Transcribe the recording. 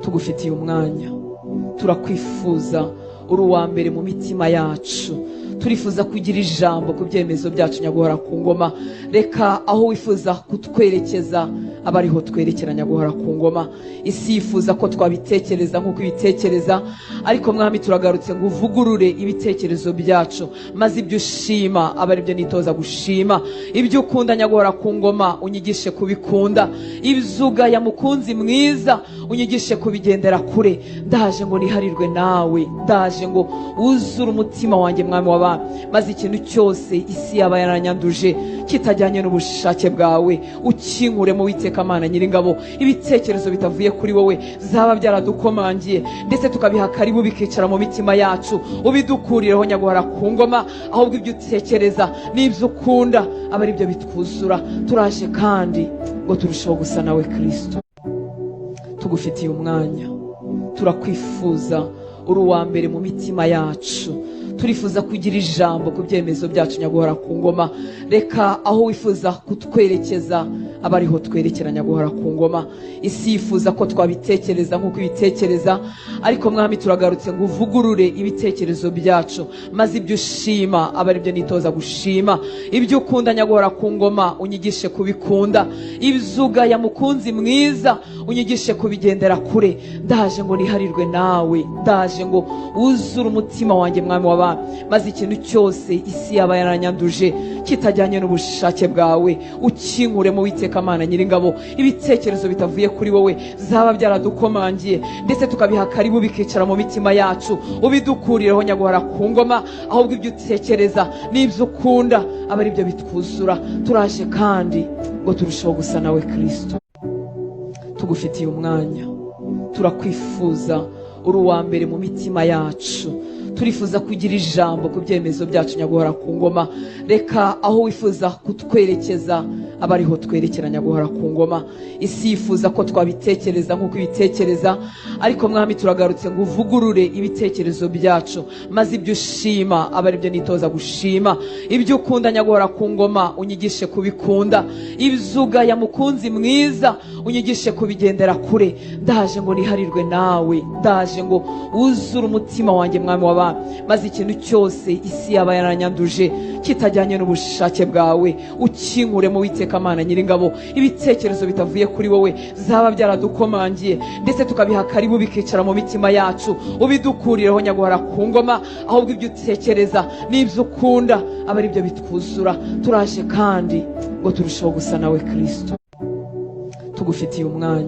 tugufitiye umwanya, turakwifuza, uri uwa mbere mu mitima yacu. Turifuza kugira ijambo ku byemezo byacu nyaguhora ku ngoma. Reka aho wifuza kutwerekeza aba ariho twerekera nyaguhora ku ngoma. Isi yifuza ko twabitekereza nk'uko ibitekereza, ariko mwami turagarutse ngo uvugurure ibitekerezo byacu, maze ibyo ushima aba ari byo nitoza gushima. Ibyo ukunda nyaguhora ku ngoma unyigishe kubikunda. Ibyo ya mukunzi mwiza unyigishe kubigendera kure. Ndaje ngo niharirwe nawe, ndaje ngo wuzure umutima wanjye mwami w'abami, maze ikintu cyose isi yaba yaranyanduje kitajyanye n'ubushake bwawe ukinkuremo Uwiteka Mana Nyiringabo. Ibitekerezo bitavuye kuri wowe zaba byaradukomangiye ndetse tukabiha karibu bikicara mu mitima yacu, ubidukurireho nyaguhora ku ngoma. Ahubwo ibyo utekereza n'ibyo ukunda aba ari byo bitwuzura. Turaje kandi ngo turusheho gusa nawe Kristo. Tugufitiye umwanya, turakwifuza, uri uwa mbere mu mitima yacu. Turifuza kugira ijambo ku byemezo byacu nyaguhora ku ngoma. Reka aho wifuza kutwerekeza aba ariho twerekera nyaguhora ku ngoma. Isi yifuza ko twabitekereza nk'uko ibitekereza, ariko mwami turagarutse ngo uvugurure ibitekerezo byacu, maze ibyo ushima aba ari byo nitoza gushima. Ibyo ukunda nyaguhora ku ngoma unyigishe kubikunda. Ibyo ya mukunzi mwiza unyigishe kubigendera kure. Ndaje ngo niharirwe nawe, ndaje ngo wuzure umutima wanjye mwami w'abami, maze ikintu cyose isi yaba yaranyanduje kitajyanye n'ubushake bwawe ukinkuremo Uwiteka Mana Nyiringabo. Ibitekerezo bitavuye kuri wowe zaba byaradukomangiye ndetse tukabiha karibu bikicara mu mitima yacu, ubidukurireho nyaguhora ku ngoma. Ahubwo ibyo utekereza n'ibyo ukunda aba ari byo bitwuzura. Turaje kandi ngo turusheho gusa nawe Kristo. Tugufitiye umwanya, turakwifuza, uri uwa mbere mu mitima yacu. Turifuza kugira ijambo ku byemezo byacu nyaguhora ku ngoma. Reka aho wifuza kutwerekeza aba ariho twerekera nyaguhora ku ngoma. Isi yifuza ko twabitekereza nk'uko ibitekereza, ariko mwami turagarutse ngo uvugurure ibitekerezo byacu, maze ibyo ushima aba ari byo nitoza gushima. Ibyo ukunda nyaguhora ku ngoma unyigishe kubikunda. Ibyo ya mukunzi mwiza unyigishe kubigendera kure. Ndaje ngo niharirwe nawe, ndaje ngo wuzure umutima wanjye mwami w'abami, maze ikintu cyose isi yaba yaranyanduje kitajyanye n'ubushake bwawe ukinkuremo Uwiteka Mana Nyiringabo. Ibitekerezo bitavuye kuri wowe zaba byaradukomangiye ndetse tukabiha karibu bikicara mu mitima yacu, ubidukurireho nyaguhora ku ngoma. Ahubwo ibyo utekereza n'ibyo ukunda aba ari byo bitwuzura. Turaje kandi ngo turusheho gusa nawe Kristo. Tugufitiye umwanya.